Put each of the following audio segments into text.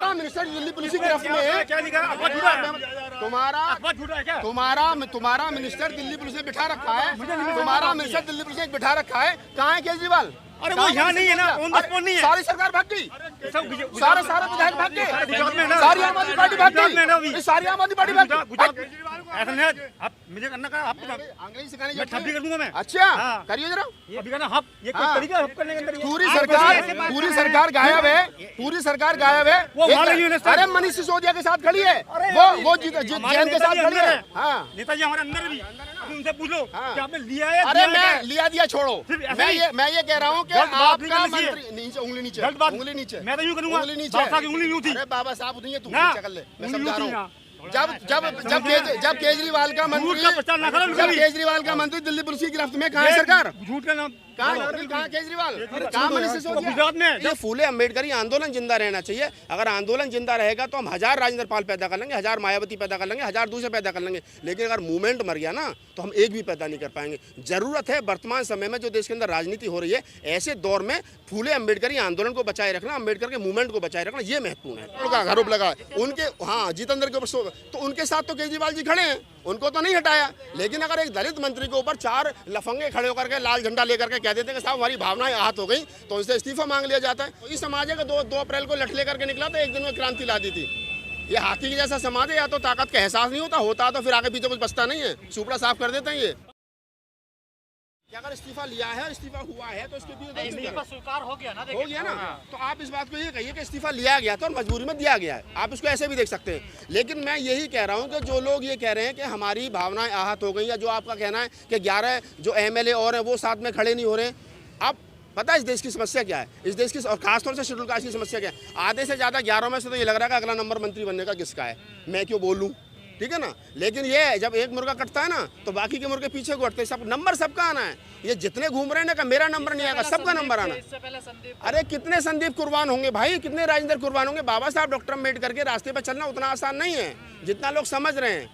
तुम्हारा minister Delhi police की गिरफ्त में है। तुम्हारा मिनिस्टर दिल्ली पुलिस ने बिठा रखा है। तुम्हारा मिनिस्टर दिल्ली पुलिस ने बिठा रखा है। कहाँ है केजरीवाल? अरे वो यहाँ नहीं है ना, ऑन द स्पॉट नहीं है। सारी सरकार भाग गई, सारे विधायक भाग गए, सारी आम आदमी पार्टी भाग गई, सारी आम आदमी पार्टी भाग गई। ऐसा नहीं है, आप मुझे करना का आप अंग्रेजी सिखाने मैं ठप्पी कर दूंगा मैं। अच्छा करिए जरा। अभी कहना हप, ये कोई तरीका है हप करने के अंदर? पूरी सरकार गायब है, पूरी सरकार गायब है। वो अरे मनीष सिसोदिया के साथ खड़ी है, वो जैन के साथ खड़ी है। हाँ नेताजी हमारे अंदर भी, उनसे पूछो कि आपने लिया है? अरे मैं लिया दिया छोड़ो, मैं ये कह रहा हूँ कि आपका मंत्री नीचे उंगली नीचे, उंगली नीचे, मैं तो यूं करूंगा, उंगली नीचे, उंगली यूं थी। अरे बाबा साहब नहीं है, तू नीचे कर ले, मैं समझा रहा हूँ। जब केजरीवाल का मंत्री दिल्ली पुलिस की गिरफ्त में, कहाँ है सरकार? झूठ का नाम कहाँ केजरीवाल? कहाँ मनीष सिसोदिया? गुजरात में। ये फूले अम्बेडकरी आंदोलन जिंदा रहना चाहिए। अगर आंदोलन जिंदा रहेगा तो हम 1000 राजेंद्र पाल पैदा कर लेंगे, 1000 मायावती पैदा कर लेंगे, 1000 दूसरे पैदा कर लेंगे, लेकिन अगर मूवमेंट मर गया ना तो हम एक भी पैदा नहीं कर पाएंगे। जरूरत है वर्तमान समय में जो देश के अंदर राजनीति हो रही है, ऐसे दौर में फूले अम्बेडकरी आंदोलन को बचाए रखना, अम्बेडकर के मूवमेंट को बचाए रखना, ये महत्वपूर्ण है। आरोप लगा उनके, हाँ जितेंद्र के ऊपर, तो उनके साथ तो केजरीवाल जी खड़े हैं, उनको तो नहीं हटाया। लेकिन अगर एक दलित मंत्री के ऊपर 4 लफंगे खड़े होकर के लाल झंडा लेकर के कह देते हैं कि साहब हमारी भावनाएं आहत हो गई, तो उनसे इस्तीफा मांग लिया जाता है। इस समाज का 2 अप्रैल को लठ लेकर के निकला तो एक दिन में क्रांति ला दी थी। ये हाथी के जैसा समाज है, या तो ताकत का एहसास नहीं होता तो फिर आगे पीछे कुछ बचता नहीं है, सुपड़ा साफ कर देते हैं। ये क्या अगर इस्तीफा लिया है, इस्तीफा हुआ है तो इसके पीछे स्वीकार हो गया ना, तो आप इस बात को ये कहिए कि इस्तीफा लिया गया था और मजबूरी में दिया गया है, आप इसको ऐसे भी देख सकते हैं। लेकिन मैं यही कह रहा हूं कि जो लोग ये कह रहे हैं कि हमारी भावनाएं आहत हो गई, या जो आपका कहना है कि 11 जो MLA और हैं वो साथ में खड़े नहीं हो रहे, आप पता है इस देश की समस्या क्या है? इस देश की, और खासतौर से शेड्यूल कास्ट की समस्या क्या है? आधे से ज़्यादा 11 में से तो ये लग रहा है कि अगला नंबर मंत्री बनने का किसका है, मैं क्यों बोलूँ, ठीक है ना। लेकिन ये जब एक मुर्गा कटता है ना तो बाकी के मुर्गे पीछे को हटते हैं। सब नंबर सबका आना है। ये जितने घूम रहे हैं ना कि मेरा नंबर नहीं आएगा, सबका नंबर आना। अरे कितने संदीप कुर्बान होंगे भाई, कितने राजेंद्र कुर्बान होंगे। बाबा साहब डॉक्टर अम्बेडकर के रास्ते पर चलना उतना आसान नहीं है जितना लोग समझ रहे हैं।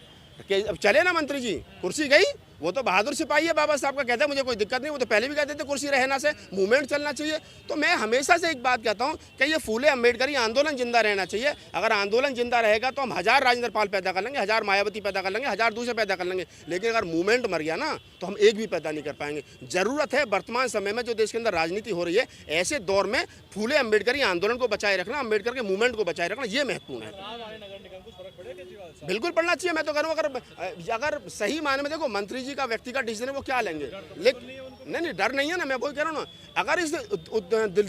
अब चले ना मंत्री जी, कुर्सी गई, वो तो बहादुर सिपाही है बाबा साहब का, कहते हैं मुझे कोई दिक्कत नहीं, वो तो पहले भी कहते थे कुर्सी रहना से मूवमेंट चलना चाहिए। तो मैं हमेशा से एक बात कहता हूँ कि ये फूले अम्बेडकरी आंदोलन जिंदा रहना चाहिए। अगर आंदोलन जिंदा रहेगा तो हम 1000 राजेंद्र पाल पैदा कर लेंगे, 1000 मायावती पैदा कर लेंगे, 1000 दूसरे पैदा कर लेंगे, लेकिन अगर मूवमेंट मर गया ना तो हम एक भी पैदा नहीं कर पाएंगे। जरूरत है वर्तमान समय में जो देश के अंदर राजनीति हो रही है, ऐसे दौर में फूले अम्बेडकरी आंदोलन को बचाए रखना, अम्बेडकर के मूवमेंट को बचाए रखना, ये महत्वपूर्ण है। बिल्कुल पड़ना चाहिए। मैं तो कह रहा हूँ अगर सही मायने में देखो, मंत्री जी का व्यक्तिगत डिसीजन है, वो क्या लेंगे, लेकिन नहीं डर नहीं है ना। मैं वही कह रहा हूँ ना, अगर इस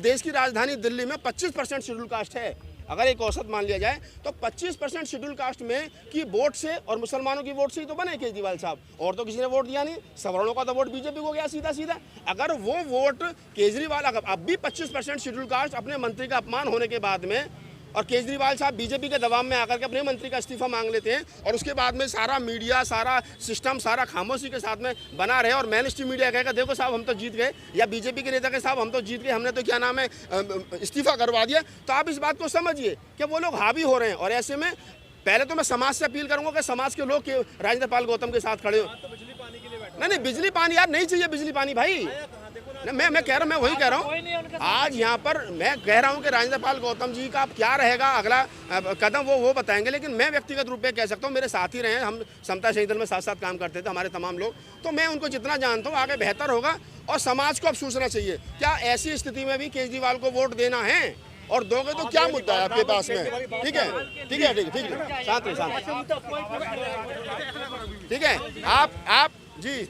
देश की राजधानी दिल्ली में 25% शेड्यूल कास्ट है, अगर एक औसत मान लिया जाए तो 25% शेड्यूल कास्ट में की वोट से और मुसलमानों की वोट से ही तो बने केजरीवाल साहब, और तो किसी ने वोट दिया नहीं। सवर्णों का तो वोट बीजेपी को गया सीधा सीधा। अगर वो वोट केजरीवाल, अगर अब भी 25% शेड्यूल कास्ट अपने मंत्री का अपमान होने के बाद में, और केजरीवाल साहब बीजेपी के दबाव में आकर के अपने मंत्री का इस्तीफा मांग लेते हैं, और उसके बाद में सारा मीडिया, सारा सिस्टम, सारा खामोशी के साथ में बना रहे, और मेन स्ट्रीम मीडिया कहेगा देखो साहब हम तो जीत गए, या बीजेपी के नेता के साहब हम तो जीत गए, हमने तो क्या नाम है इस्तीफा करवा दिया। तो आप इस बात को समझिए कि वो लोग हावी हो रहे हैं। और ऐसे में पहले तो मैं समाज से अपील करूंगा कि समाज के लोग राजेंद्र पाल गौतम के साथ खड़े हो। नहीं बिजली पानी यार नहीं चाहिए, बिजली पानी भाई मैं कह रहा हूँ, मैं वही कह रहा हूँ। आज यहाँ पर मैं कह रहा हूँ कि राजेंद्र पाल गौतम जी का क्या रहेगा अगला कदम, वो बताएंगे। लेकिन मैं व्यक्तिगत रूप में कह सकता हूँ, मेरे साथी रहे हैं, हम समता शहीद दल में साथ साथ काम करते थे हमारे तमाम लोग, तो मैं उनको जितना जानता हूँ आगे बेहतर होगा। और समाज को अब सोचना चाहिए, क्या ऐसी स्थिति में भी केजरीवाल को वोट देना है, और दोगे तो क्या मुद्दा है आपके पास में। ठीक है ठीक है ठीक है ठीक है, साथ में ठीक है। आप जी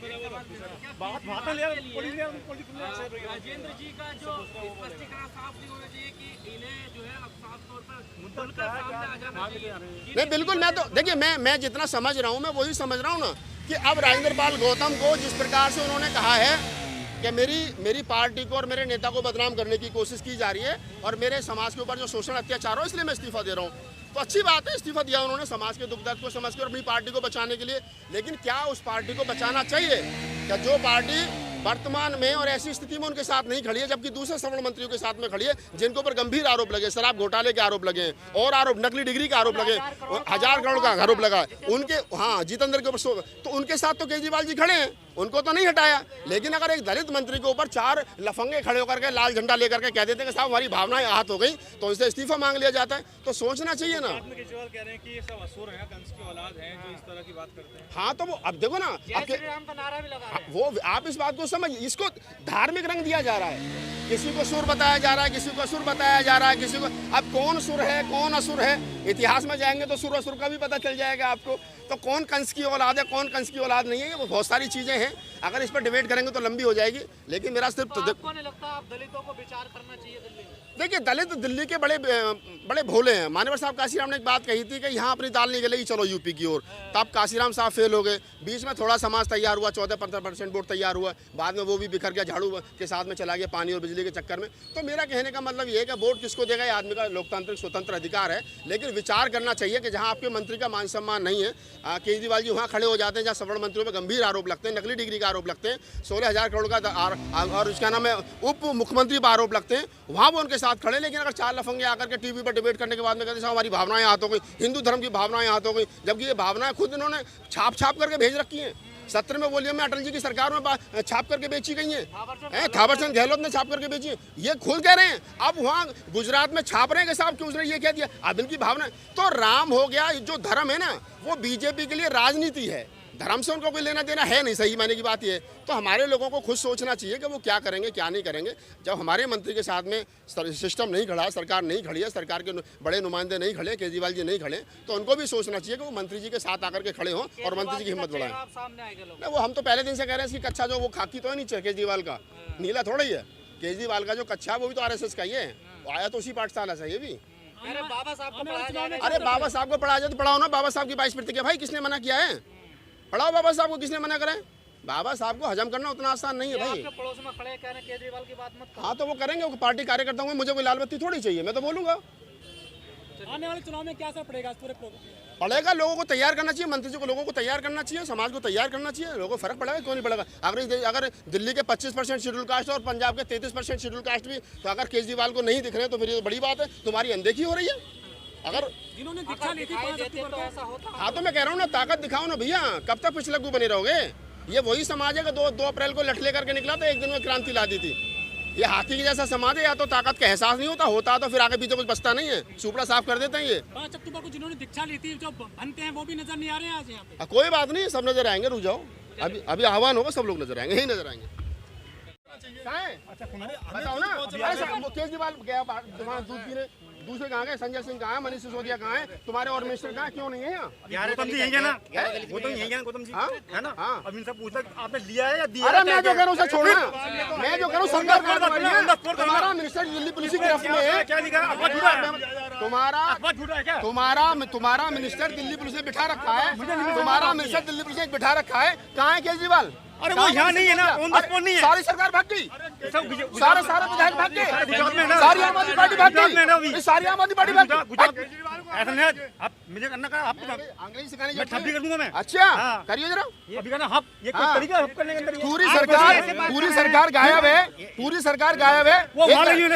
राजेंद्र जी का जो स्पष्टीकरण साफ नहीं होना चाहिए कि इन्हें जो है अब साफ तौर पर खुलकर सामने आ जाना चाहिए। नहीं बिल्कुल, मैं तो देखिए मैं जितना समझ रहा हूँ, मैं वही समझ रहा हूँ ना कि अब राजेंद्र पाल गौतम को जिस प्रकार से उन्होंने कहा है कि मेरी पार्टी को और मेरे नेता को बदनाम करने की कोशिश की जा रही है, और मेरे समाज के ऊपर जो शोषण अत्याचार हो, इसलिए मैं इस्तीफा दे रहा हूँ। तो अच्छी बात है, इस्तीफा दिया उन्होंने समाज के दुख दर्द को समझ कर अपनी पार्टी को बचाने के लिए। लेकिन क्या उस पार्टी को बचाना चाहिए? क्या जो पार्टी वर्तमान में और ऐसी स्थिति में उनके साथ नहीं खड़ी है, जबकि दूसरे सवर्ण मंत्रियों के साथ में खड़ी है, जिनके ऊपर गंभीर आरोप लगे, शराब घोटाले के आरोप लगे, और आरोप नकली डिग्री का आरोप लगे, 1000 करोड़ का आरोप लगा उनके, हाँ जितेंद्र के ऊपर, तो उनके साथ तो केजरीवाल जी खड़े हैं। उनको तो नहीं हटाया। लेकिन अगर एक दलित मंत्री के ऊपर 4 लफंगे खड़े होकर के लाल झंडा लेकर के कह देते हैं कि साहब हमारी भावनाएं आहत हो गई, तो इससे इस्तीफा मांग लिया जाता है। तो सोचना चाहिए ना। केजरीवाल कह रहे हैं कि ये सब असुर हैं, कंस की औलाद हैं जो इस तरह की बात करते हैं। हाँ, तो वो अब देखो ना, वो आप इस बात को समझ, इसको धार्मिक रंग दिया जा रहा है। किसी को सुर बताया जा रहा है, किसी को असुर बताया जा रहा है, किसी को, अब कौन सुर है कौन असुर है, इतिहास में जाएंगे तो सुर असुर का भी पता चल जाएगा आपको। तो कौन कंस की औलाद है कौन कंस की औलाद नहीं है, वो बहुत सारी चीजें हैं। अगर इस पर डिबेट करेंगे तो लंबी हो जाएगी। लेकिन मेरा सिर्फ आपको नहीं लगता आप दलितों को विचार करना चाहिए दिल्ली में? देखिए, दलित दिल्ली के बड़े भोले हैं। मान्यवर साहब काशीराम ने एक बात कही थी कि यहाँ अपनी दाल नहीं गलेगी, चलो यूपी की ओर। तब काशीराम साहब फेल हो गए। बीच में थोड़ा समाज तैयार हुआ, 14-15% वोट तैयार हुआ, बाद में वो भी बिखर गया, झाड़ू के साथ में चला गया पानी और बिजली के चक्कर में। तो मेरा कहने का मतलब ये है कि वोट किसको देगा, ये आदमी का लोकतांत्रिक स्वतंत्र अधिकार है। लेकिन विचार करना चाहिए कि जहाँ आपके मंत्री का मान सम्मान नहीं है, केजरीवाल जी वहाँ खड़े हो जाते हैं जहाँ सवर्ण मंत्रियों पर गंभीर आरोप लगते हैं, नकली डिग्री का आरोप लगते हैं, 16,000 करोड़ का और उसका नाम है उप मुख्यमंत्री पर आरोप लगते हैं, वहाँ वो उनके साथ खड़े। लेकिन अगर 4 लफंगे आकर के टीवी पर डिबेट करने के बाद में कहते हैं हमारी भावनाएं आहत हो गई, हिंदू धर्म की भावनाएं आहत हो गई, जबकि ये भावनाएं खुद इन्होंने छाप करके भेज रखी हैं। 17 में वॉल्यूम में अटल जी की सरकार में छाप करके बेची गई हैं, थावरचंद गहलोत ने छाप करके बेची है, ये खुद कह रहे हैं। अब वहाँ गुजरात में छाप रहे हैं कि साहब कि उसने ये कह दिया। अब इनकी भावना तो राम हो गया। जो धर्म है ना, वो बीजेपी के लिए राजनीति है, धर्म से उनको कोई लेना देना है नहीं। सही मायने की बात ये है। तो हमारे लोगों को खुद सोचना चाहिए कि वो क्या करेंगे क्या नहीं करेंगे। जब हमारे मंत्री के साथ में सिस्टम नहीं खड़ा है, सरकार नहीं खड़ी है, सरकार के बड़े नुमाइंदे नहीं खड़े, केजरीवाल जी नहीं खड़े, तो उनको भी सोचना चाहिए कि वो मंत्री जी के साथ आकर के खड़े हों और मंत्री जी की हिम्मत बढ़ाएं। नहीं, वो हम तो पहले दिन से कह रहे हैं, इसकी कच्चा जो वो खाकी तो है नीचे केजरीवाल का, नीला थोड़ा ही है। केजरीवाल का जो कच्चा है वो भी तो RSS का ही है, आया तो उसी पाठशाला से। ये भी अरे बाबा साहब को पढ़ाया जाए। अरे बाबा साहब को पढ़ाया जाए तो पढ़ाओ ना। बाबा साहब की 22 प्रतिज्ञा भाई किसने मना किया है? पढ़ाओ बाबा साहब को, किसने मना करा है? बाबा साहब को हजम करना उतना आसान नहीं है भाई। आपके पड़ोस में खड़े कह रहे हैं केजरीवाल की बात मत करो। हाँ, तो वो करेंगे, वो पार्टी कार्यकर्ता होंगे, मुझे कोई लाल बत्ती थोड़ी चाहिए, मैं तो बोलूंगा। आने वाले चुनाव में क्या असर पड़ेगा इस पूरे पड़ेगा, लोगों को तैयार करना चाहिए, मंत्री जी को लोगों को तैयार करना चाहिए, समाज को तैयार करना चाहिए। लोगों को फर्क पड़ेगा क्यों नहीं पड़ेगा? अगर दिल्ली के 25% शेड्यूल कास्ट और पंजाब के 33% शेड्यूल कास्ट भी, तो अगर केजरीवाल को नहीं दिख रहे तो फिर ये बड़ी बात है, तुम्हारी अनदेखी हो रही है। अगर जिन्होंने दीक्षा ली थी 5 अक्टूबर को ऐसा होता। हाँ, तो मैं कह रहा हूँ ना, ताकत दिखाओ ना भैया, कब तक पिछलग्गू बने रहोगे? ये वही समाज है कि 2 अप्रैल को लठ लेकर के निकला था, एक दिन में क्रांति ला दी थी। ये हाथी के जैसा समाज है, या तो ताकत का एहसास नहीं होता तो फिर आगे पीछे कुछ बचता नहीं है, सुपड़ा साफ कर देते हैं। ये 5 अक्टूबर को जिन्होंने दीक्षा ली थी, जो बनते हैं वो भी नजर नहीं आ रहे हैं आज यहाँ पे। कोई बात नहीं, सब नजर आएंगे, रुक जाओ, अभी आह्वान होगा, सब लोग नजर आएंगे, यही नजर आएंगे। बताओ ना, केजरीवाल गया दूध पीने, दूसरे कहाँ गए? संजय सिंह कहाँ है? मनीष सिसोदिया कहाँ है? तुम्हारे और मिनिस्टर कहाँ है? क्यों नहीं है यहाँ? गौतम जी यही है ना, गौतम यही है, गौतम जी है ना। अब इनसे पूछा आपने लिया है या दिया? अरे मैं जो कह रहा हूँ उसे छोड़ना, मैं जो कह रहा हूँ तुम्हारा मिनिस्टर दिल्ली पुलिस की गिरफ्त में है। क्या लिखा है? तुम्हारा मिनिस्टर दिल्ली पुलिस ने बिठा रखा है, तुम्हारा मिनिस्टर दिल्ली पुलिस ने बिठा रखा है। कहाँ है केजरीवाल? अरे वो यहाँ नहीं है ना, ऑन द स्पॉट नहीं है। सारी सरकार भाग गई, सारे विधायक भाग गए, सारी आम आदमी पार्टी भाग गई, सारी आम आदमी पार्टी भाग गई। ऐसा नहीं है, आप मुझे करना का, आप अंग्रेजी सिखाने मैं ठप्पी कर दूंगा मैं। अच्छा, करिए जरा। अभी कहना हप, ये कोई तरीका है हप करने के अंदर? पूरी सरकार गायब है, पूरी सरकार गायब है।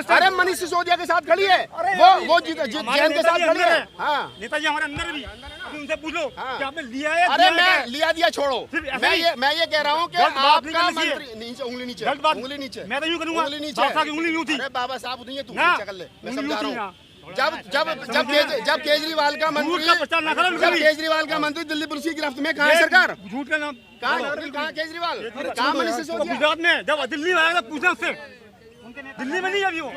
अरे मनीष सिसोदिया के साथ खड़ी है, वो जैन के साथ खड़ी है। हाँ, नेताजी हमारे अंदर भी, अभी उनसे पूछ लो कि आपने लिया है? अरे मैं लिया दिया छोड़ो, मैं ये कह रहा हूँ कि आपका मंत्री नीचे, उंगली नीचे, उंगली नीचे, मैं तो यूं करूंगा, उंगली नीचे, उंगली यूं थी। अरे बाबा साहब नहीं है, तू नीचे कर ले, मैं समझा रहा हूँ। जब केजरीवाल का मंत्री दिल्ली पुलिस की गिरफ्त में, कहाँ है सरकार? झूठ का नाम कहाँ केजरीवाल? कहाँ मनीष सिसोदिया? गुजरात में जब दिल्ली में आया पूछा उससे, दिल्ली में नहीं अभी वो।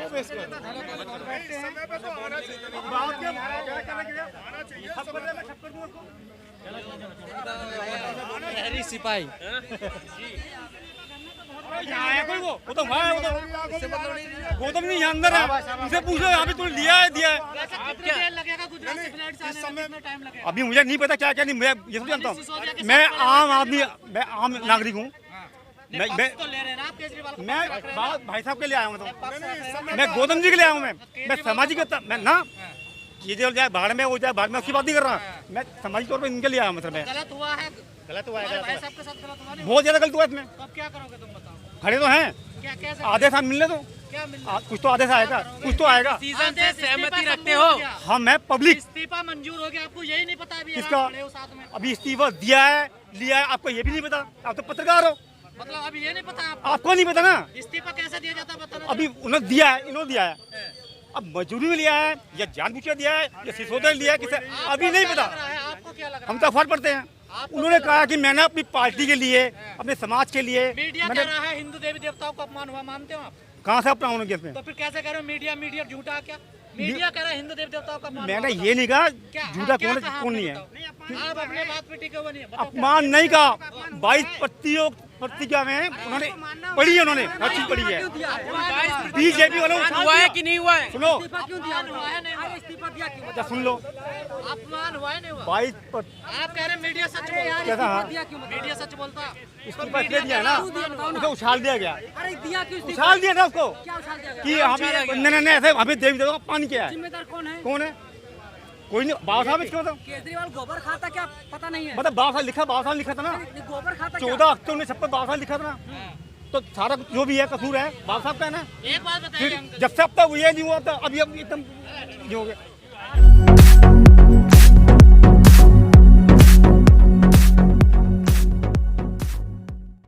सिपाही आया कोई वो तो वहाँ है, वो तो गौतम जी यहाँ अंदर है, उनसे पूछो यहाँ पे तूने लिया है दिया है। अभी मुझे नहीं पता क्या क्या नहीं, मैं ये सब जानता हूँ। मैं आम आदमी, मैं आम नागरिक हूँ। मैं भाई साहब के लिए आया हूँ, तो मैं गौतम जी के लिए आया हूँ। मैं सामाजिक, मैं ना ये जो जाए भाड़ में, वो जाए भाड़ में, उसकी बात नहीं कर रहा। मैं सामाजिक तौर पर इनके लिए आया, मतलब मैं गलत हुआ है, गलत हुआ है, भाई साहब के साथ गलत हुआ नहीं? बहुत ज्यादा गलत हुआ इसमें। तो अब क्या करोगे तुम बताओ? खड़े तो हैं, क्या कैसे आदेश हम मिलने दो, क्या मिलना? कुछ तो आदेश आएगा, कुछ तो आएगा। सीजन से सहमति रखते हो? हम मैं पब्लिक, इस्तीफा मंजूर हो गया, आपको यही नहीं पता? अभी किसका? खड़े हो साथ में। अभी इस्तीफा दिया है लिया है, आपको ये भी नहीं पता? आप तो पत्रकार हो, मतलब अब ये नहीं पता आपको नहीं पता ना, इस्तीफा कैसे दिया जाता है बताना। अभी उन्होंने दिया है, इन्होंने दिया है, अब मजदूरी में लिया है या जानबूझ के दिया है या सिसोदिया लिया है किसे, अभी नहीं पता। आपको क्या लग रहा हम तो अफवाह पढ़ते हैं। उन्होंने कहा कि मैंने अपनी पार्टी के लिए, अपने समाज के लिए, है? मीडिया मैंने कह रहा है हिंदू देवी देवताओं का अपमान हुआ, मानते हो आप? कहाँ से अपना उन्होंने इसमें, तो फिर कैसे कह रहे हो मीडिया झूठा क्या? मीडिया कह रहा है हिंदू देवी देवताओं का अपमान मैंने हुआ। ये नहीं कहा क्या झूठा क्या कौन कहा कौन आपने नहीं है, बताओ? आप अपने बात पे टिके हुए नहीं है, बताओ क्या? अपमान नहीं कहा। 22 पत्रिका में उन्होंने पढ़ी है, उन्होंने हर चीज पढ़ी है। बीजेपी वालों हुआ है कि नहीं हुआ है? सुनो, क्यों दिया? हुआ है नहीं हुआ? इस्तीफा दिया क्यों? अच्छा सुन लो, अपमान हुआ है नहीं हुआ? 22 आप कह रहे हैं मीडिया सच बोलता कैसा हाँ? मीडिया सच बोलता है। इस्तीफा इसलिए दिया है ना, उसे उछाल दिया गया, अरे दिया क्यों? उछाल दिया ना उसको क्या उछाल दिया गया? कि हमें नहीं ऐसे हमें देवी देवता का अपमान किया है। जिम्मेदार कौन है? कौन है? कोई नहीं, बाबा साहब इसके मतलब केजरीवाल गोबर खाता क्या पता नहीं है? बाबा साहब लिखा, बाबा साहब लिखा था ना, गोबर खाता 14 अक्टूबर 1956 बाबा साहब लिखा था ना, तो सारा जो भी है कसूर है बाबा साहब का है ना। एक बात फिर बताइए जब से अब तक ये नहीं हुआ था, अभी अब एकदम ये हो गया।